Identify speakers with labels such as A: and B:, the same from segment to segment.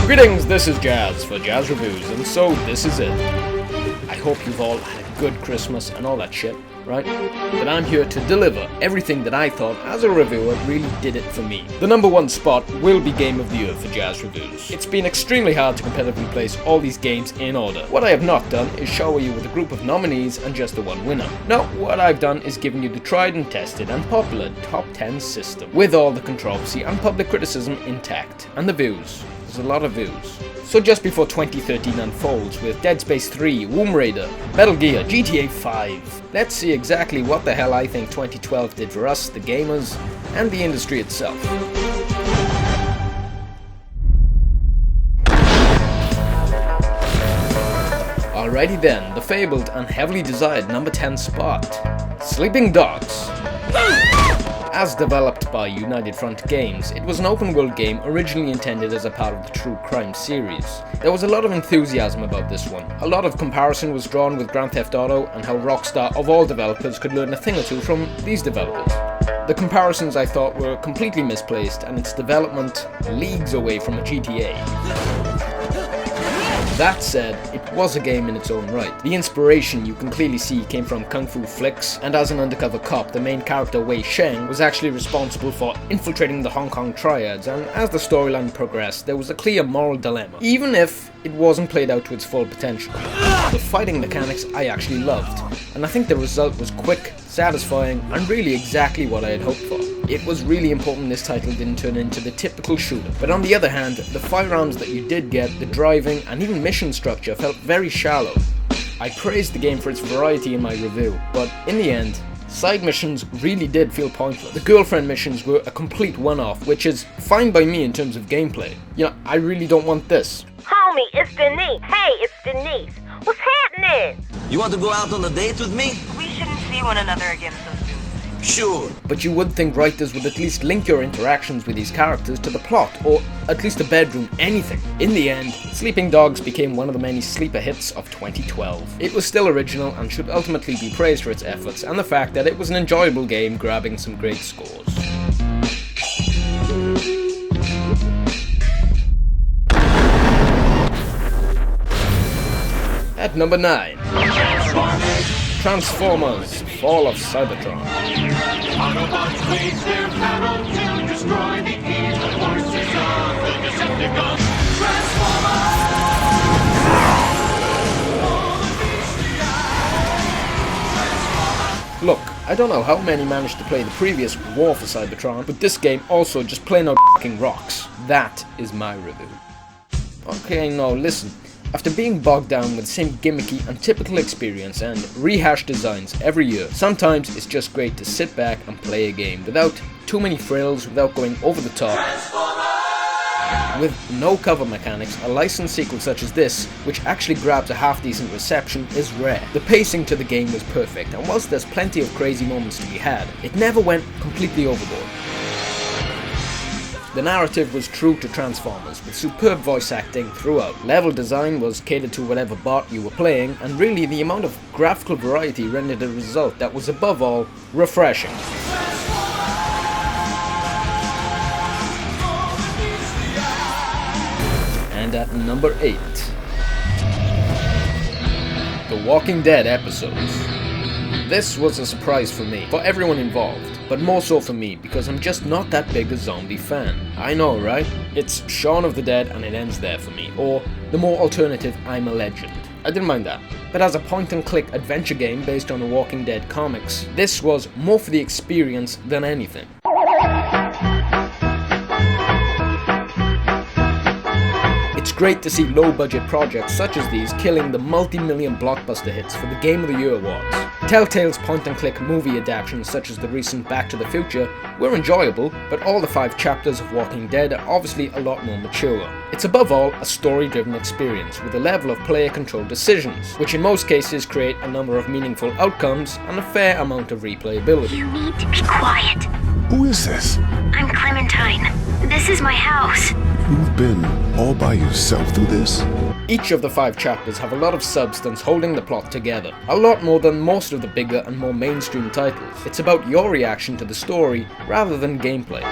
A: Greetings, this is Jazz for Jazz Reviews, and so this is it. I hope you've all had a good Christmas and all that shit, right? But I'm here to deliver everything that I thought as a reviewer really did it for me. The number one spot will be Game of the Year for Jazz Reviews. It's been extremely hard to competitively place all these games in order. What I have not done is shower you with a group of nominees and just the one winner. No, what I've done is given you the tried and tested and popular top 10 system, with all the controversy and public criticism intact, and the views. There's a lot of views. So just before 2013 unfolds with Dead Space 3, Womb Raider, Metal Gear, GTA 5, let's see exactly what the hell I think 2012 did for us, the gamers, and the industry itself. Alrighty then, the fabled and heavily desired number 10 spot, Sleeping Dogs. As developed by United Front Games, it was an open-world game originally intended as a part of the True Crime series. There was a lot of enthusiasm about this one. A lot of comparison was drawn with Grand Theft Auto and how Rockstar of all developers could learn a thing or two from these developers. The comparisons I thought were completely misplaced and its development leagues away from a GTA. That said, it was a game in its own right. The inspiration you can clearly see came from kung fu flicks, and as an undercover cop, the main character Wei Sheng was actually responsible for infiltrating the Hong Kong triads, and as the storyline progressed, there was a clear moral dilemma, even if it wasn't played out to its full potential. The fighting mechanics I actually loved, and I think the result was quick, satisfying, and really exactly what I had hoped for. It was really important this title didn't turn into the typical shooter, but on the other hand, the firearms that you did get, the driving, and even mission structure felt very shallow. I praised the game for its variety in my review, but in the end, side missions really did feel pointless. The girlfriend missions were a complete one-off, which is fine by me in terms of gameplay. You know, I really don't want this.
B: Homie, it's Denise. Hey, it's Denise. What's happening?
C: You want to go out on a date with me?
B: We shouldn't see one another again so soon.
C: Sure.
A: But you would think writers would at least link your interactions with these characters to the plot, or at least a bedroom, anything. In the end, Sleeping Dogs became one of the many sleeper hits of 2012. It was still original and should ultimately be praised for its efforts and the fact that it was an enjoyable game grabbing some great scores. At number 9, Transformers: Fall of Cybertron.
D: Autobots wage their battle to destroy the evil forces of the Decepticons.
A: Look, I don't know how many managed to play the previous War for Cybertron, but this game also just plain out f***ing rocks. That is my review. Okay, no, listen. After being bogged down with the same gimmicky and typical experience and rehashed designs every year, sometimes it's just great to sit back and play a game without too many frills, without going over the top. With no cover mechanics, a licensed sequel such as this, which actually grabs a half-decent reception, is rare. The pacing to the game was perfect, and whilst there's plenty of crazy moments to be had, it never went completely overboard. The narrative was true to Transformers, with superb voice acting throughout. Level design was catered to whatever bot you were playing, and really the amount of graphical variety rendered a result that was above all refreshing. And at number 8, The Walking Dead episodes. This was a surprise for me, for everyone involved, but more so for me because I'm just not that big a zombie fan. I know, right? It's Shaun of the Dead and it ends there for me, or the more alternative I'm a Legend. I didn't mind that. But as a point-and-click adventure game based on the Walking Dead comics, this was more for the experience than anything. It's great to see low-budget projects such as these killing the multi-million blockbuster hits for the Game of the Year awards. Telltale's point-and-click movie adaptations such as the recent Back to the Future were enjoyable, but all the 5 chapters of Walking Dead are obviously a lot more mature. It's above all a story-driven experience with a level of player-controlled decisions, which in most cases create a number of meaningful outcomes and a fair amount of replayability.
B: You need to be quiet.
E: Who is this?
B: I'm Clementine. This is my house.
E: You've been all by yourself through this?
A: Each of the 5 chapters have a lot of substance holding the plot together, a lot more than most of the bigger and more mainstream titles. It's about your reaction to the story rather than gameplay.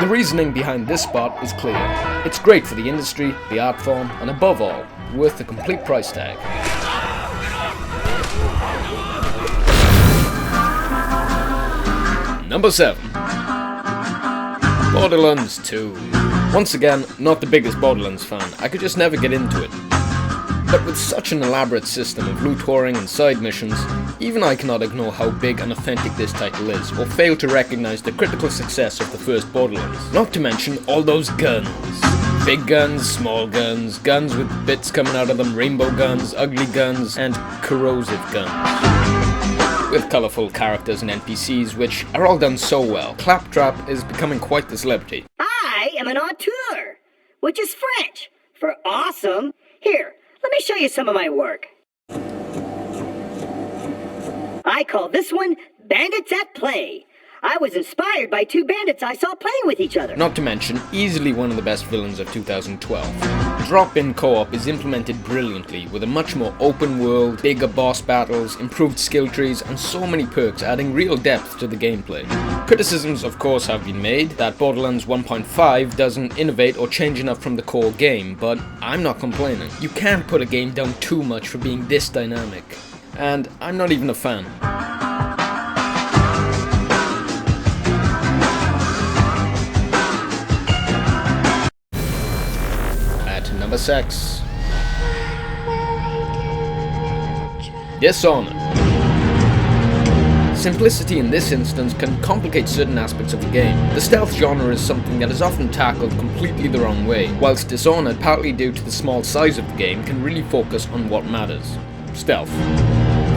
A: The reasoning behind this spot is clear. It's great for the industry, the art form, and above all, worth the complete price tag. Number 7. Borderlands 2. Once again, not the biggest Borderlands fan, I could just never get into it. But with such an elaborate system of loot whoring and side missions, even I cannot ignore how big and authentic this title is, or fail to recognise the critical success of the first Borderlands. Not to mention all those guns. Big guns, small guns, guns with bits coming out of them, rainbow guns, ugly guns, and corrosive guns. With colourful characters and NPCs, which are all done so well, Claptrap is becoming quite the celebrity.
F: I am an auteur, which is French for awesome. Here, let me show you some of my work. I call this one Bandits at Play. I was inspired by two bandits I saw playing with each other.
A: Not to mention, easily one of the best villains of 2012. Drop-in co-op is implemented brilliantly, with a much more open world, bigger boss battles, improved skill trees, and so many perks adding real depth to the gameplay. Criticisms of course have been made that Borderlands 1.5 doesn't innovate or change enough from the core game, but I'm not complaining. You can't put a game down too much for being this dynamic. And I'm not even a fan. Number 6. Dishonored. Simplicity in this instance can complicate certain aspects of the game. The stealth genre is something that is often tackled completely the wrong way, whilst Dishonored, partly due to the small size of the game, can really focus on what matters: stealth.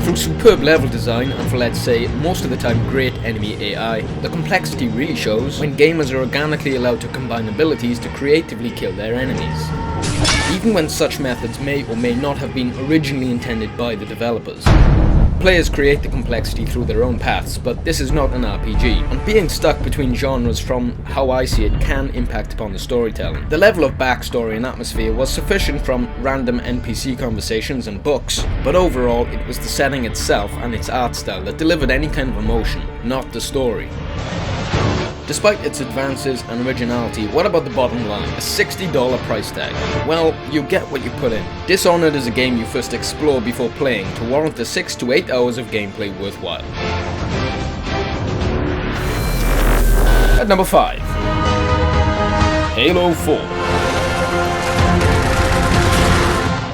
A: Through superb level design and for, let's say, most of the time great enemy AI, the complexity really shows when gamers are organically allowed to combine abilities to creatively kill their enemies, even when such methods may or may not have been originally intended by the developers. Players create the complexity through their own paths, but this is not an RPG, and being stuck between genres, from how I see it, can impact upon the storytelling. The level of backstory and atmosphere was sufficient from random NPC conversations and books, but overall it was the setting itself and its art style that delivered any kind of emotion, not the story. Despite its advances and originality, what about the bottom line? A $60 price tag. Well, you get what you put in. Dishonored is a game you first explore before playing to warrant the 6 to 8 hours of gameplay worthwhile. At number 5. Halo 4.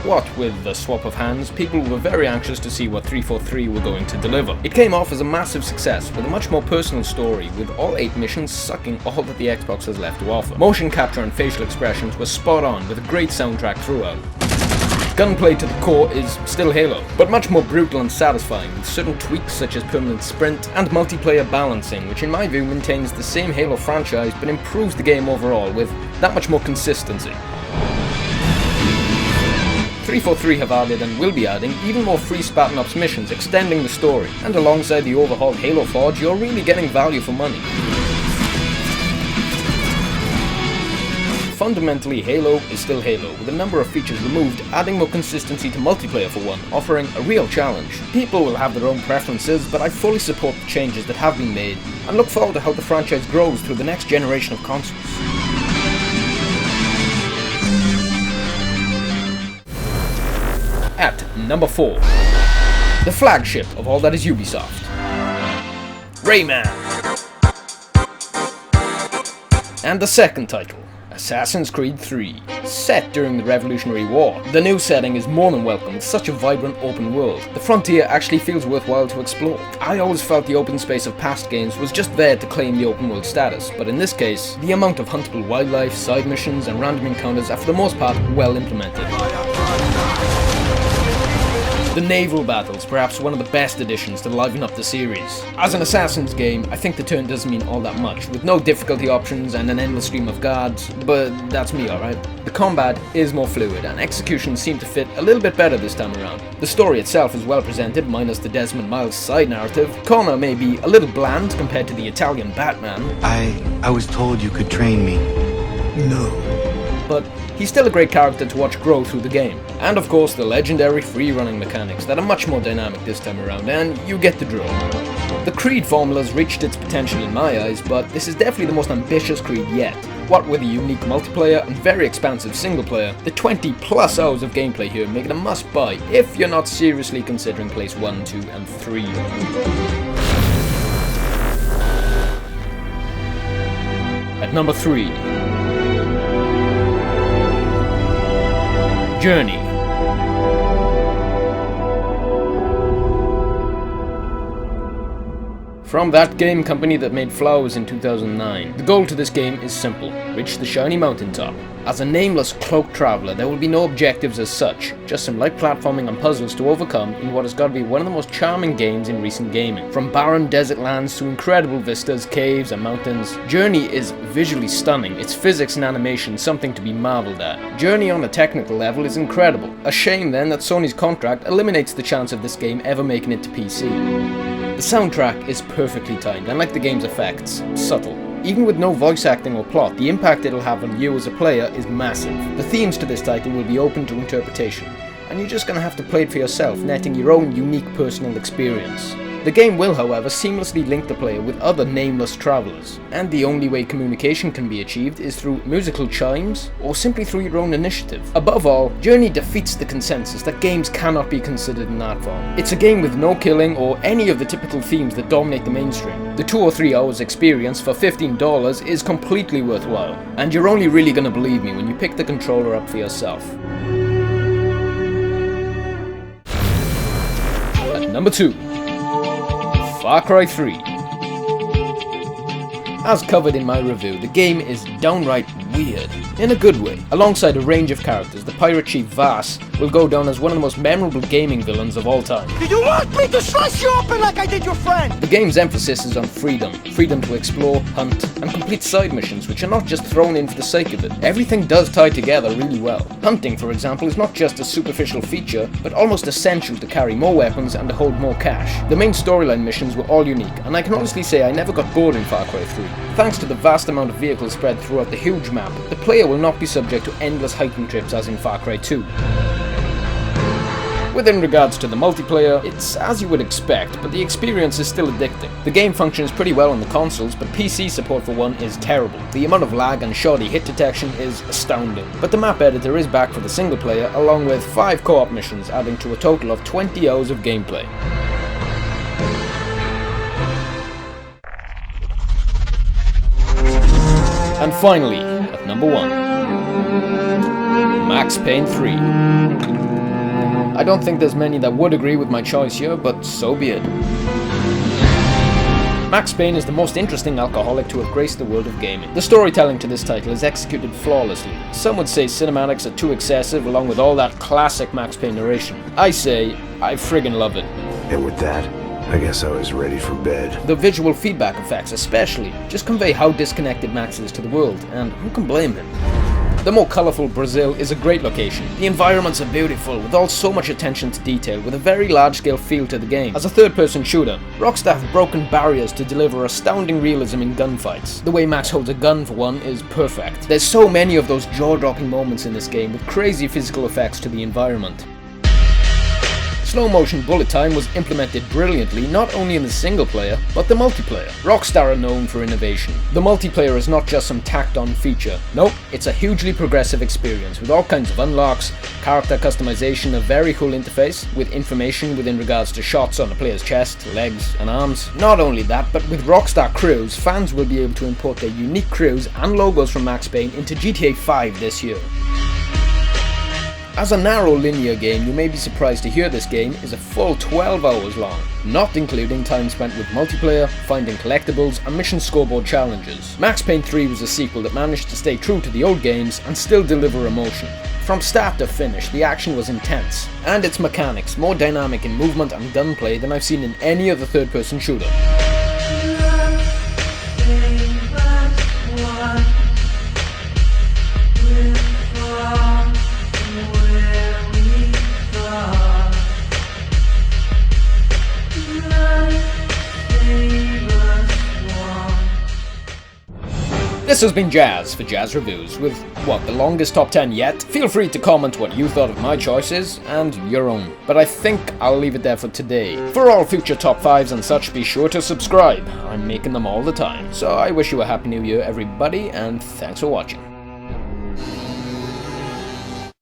A: What with the swap of hands, people were very anxious to see what 343 were going to deliver. It came off as a massive success, with a much more personal story, with all 8 missions sucking all that the Xbox has left to offer. Motion capture and facial expressions were spot on, with a great soundtrack throughout. Gunplay to the core is still Halo, but much more brutal and satisfying, with certain tweaks such as permanent sprint and multiplayer balancing, which in my view maintains the same Halo franchise but improves the game overall with that much more consistency. 343 have added and will be adding even more free Spartan Ops missions, extending the story, and alongside the overhauled Halo Forge, you're really getting value for money. Fundamentally, Halo is still Halo, with a number of features removed, adding more consistency to multiplayer for one, offering a real challenge. People will have their own preferences, but I fully support the changes that have been made, and look forward to how the franchise grows through the next generation of consoles. At number 4. The flagship of all that is Ubisoft. Rayman. And the second title, Assassin's Creed 3. Set during the Revolutionary War, the new setting is more than welcome with such a vibrant open world. The frontier actually feels worthwhile to explore. I always felt the open space of past games was just there to claim the open world status, but in this case, the amount of huntable wildlife, side missions, and random encounters are for the most part well implemented. The naval battles, perhaps one of the best additions to liven up the series. As an Assassin's game, I think the turn doesn't mean all that much, with no difficulty options and an endless stream of guards, but that's me, alright? The combat is more fluid, and executions seem to fit a little bit better this time around. The story itself is well presented, minus the Desmond Miles side narrative. Connor may be a little bland compared to the Italian Batman.
G: I was told you could train me.
E: No.
A: But he's still a great character to watch grow through the game. And of course the legendary free-running mechanics that are much more dynamic this time around, and you get the drill. The Creed formula's reached its potential in my eyes, but this is definitely the most ambitious Creed yet. What with a unique multiplayer and very expansive single player, the 20 plus hours of gameplay here make it a must buy if you're not seriously considering place 1, 2 and 3. At number 3, Journey. From that game company that made Flowers in 2009, the goal to this game is simple: reach the shiny mountaintop. As a nameless cloaked traveller, there will be no objectives as such, just some light platforming and puzzles to overcome in what has got to be one of the most charming games in recent gaming. From barren desert lands to incredible vistas, caves and mountains, Journey is visually stunning, its physics and animation something to be marvelled at. Journey on a technical level is incredible. A shame then that Sony's contract eliminates the chance of this game ever making it to PC. The soundtrack is perfectly timed, and like the game's effects, subtle. Even with no voice acting or plot, the impact it'll have on you as a player is massive. The themes to this title will be open to interpretation, and you're just gonna have to play it for yourself, netting your own unique personal experience. The game will, however, seamlessly link the player with other nameless travellers, and the only way communication can be achieved is through musical chimes, or simply through your own initiative. Above all, Journey defeats the consensus that games cannot be considered an art form. It's a game with no killing or any of the typical themes that dominate the mainstream. The 2 or 3 hours experience for $15 is completely worthwhile, and you're only really gonna believe me when you pick the controller up for yourself. At number 2, Far Cry 3. As covered in my review, the game is downright weird, in a good way. Alongside a range of characters, the pirate chief Vass will go down as one of the most memorable gaming villains of all time.
G: Do you want me to slice you open like I did your friend?
A: The game's emphasis is on freedom to explore, hunt, and complete side missions which are not just thrown in for the sake of it. Everything does tie together really well. Hunting, for example, is not just a superficial feature, but almost essential to carry more weapons and to hold more cash. The main storyline missions were all unique, and I can honestly say I never got bored in Far Cry 3. Thanks to the vast amount of vehicles spread throughout the huge map, the player will not be subject to endless hiking trips as in Far Cry 2. Within regards to the multiplayer, it's as you would expect, but the experience is still addicting. The game functions pretty well on the consoles, but PC support for one is terrible. The amount of lag and shoddy hit detection is astounding. But the map editor is back for the single player, along with 5 co-op missions, adding to a total of 20 hours of gameplay. And finally, at number 1, Max Payne 3. I don't think there's many that would agree with my choice here, but so be it. Max Payne is the most interesting alcoholic to have graced the world of gaming. The storytelling to this title is executed flawlessly. Some would say cinematics are too excessive, along with all that classic Max Payne narration. I say, I friggin' love it.
H: And with that, I guess I was ready for bed.
A: The visual feedback effects especially just convey how disconnected Max is to the world, and who can blame him? The more colourful Brazil is a great location. The environments are beautiful, with all so much attention to detail, with a very large-scale feel to the game. As a third-person shooter, Rockstar have broken barriers to deliver astounding realism in gunfights. The way Max holds a gun, for one, is perfect. There's so many of those jaw-dropping moments in this game, with crazy physical effects to the environment. Slow motion bullet time was implemented brilliantly not only in the single player, but the multiplayer. Rockstar are known for innovation. The multiplayer is not just some tacked on feature. Nope, it's a hugely progressive experience with all kinds of unlocks, character customization, a very cool interface with information within regards to shots on a player's chest, legs and arms. Not only that, but with Rockstar Crews, fans will be able to import their unique crews and logos from Max Payne into GTA 5 this year. As a narrow linear game, you may be surprised to hear this game is a full 12 hours long, not including time spent with multiplayer, finding collectibles and mission scoreboard challenges. Max Payne 3 was a sequel that managed to stay true to the old games and still deliver emotion. From start to finish, the action was intense, and its mechanics more dynamic in movement and gunplay than I've seen in any other third-person shooter. This has been Jazz for Jazz Reviews, with, what, the longest top 10 yet? Feel free to comment what you thought of my choices, and your own. But I think I'll leave it there for today. For all future top 5s and such, be sure to subscribe. I'm making them all the time. So I wish you a happy new year, everybody, and thanks for watching.